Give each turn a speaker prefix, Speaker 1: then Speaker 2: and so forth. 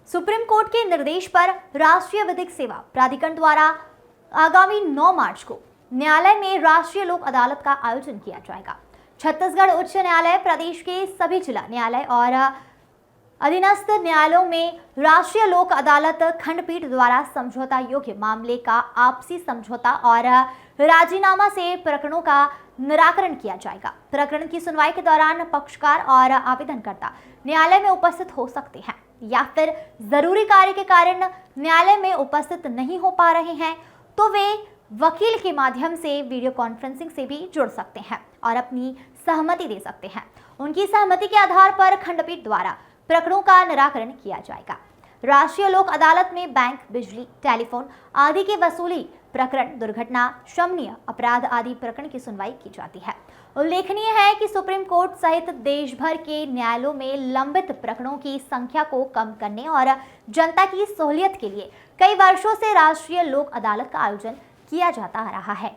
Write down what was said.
Speaker 1: Supreme court के निर्देश पर राष्ट्रीय विधिक सेवा प्राधिकरण द्वारा आगामी 9 मार्च को न्यायालय में राष्ट्रीय लोक अदालत का आयोजन किया जाएगा। छत्तीसगढ़ उच्च न्यायालय प्रदेश के सभी जिला न्यायालय और अधीनस्थ न्यायालयों में राष्ट्रीय लोक अदालत खंडपीठ द्वारा समझौता योग्य मामले का आपसी समझौता और राजीनामा से प्रकरणों का निराकरण किया जाएगा। प्रकरण की सुनवाई के दौरान पक्षकार और आवेदनकर्ता न्यायालय में उपस्थित हो सकते हैं या फिर जरूरी कार्य के कारण न्यायालय में उपस्थित नहीं हो पा रहे हैं तो वे वकील के माध्यम से वीडियो कॉन्फ्रेंसिंग से भी जुड़ सकते हैं और अपनी सहमति दे सकते हैं। उनकी सहमति के आधार पर खंडपीठ द्वारा प्रकरणों का निराकरण किया जाएगा। राष्ट्रीय लोक अदालत में बैंक, बिजली, टेलीफोन आदि की वसूली प्रकरण, दुर्घटना, शमनीय अपराध आदि प्रकरण की सुनवाई की जाती है। उल्लेखनीय है कि सुप्रीम कोर्ट सहित देश भर के न्यायालयों में लंबित प्रकरणों की संख्या को कम करने और जनता की सहूलियत के लिए कई वर्षों से राष्ट्रीय लोक अदालत का आयोजन किया जाता रहा है।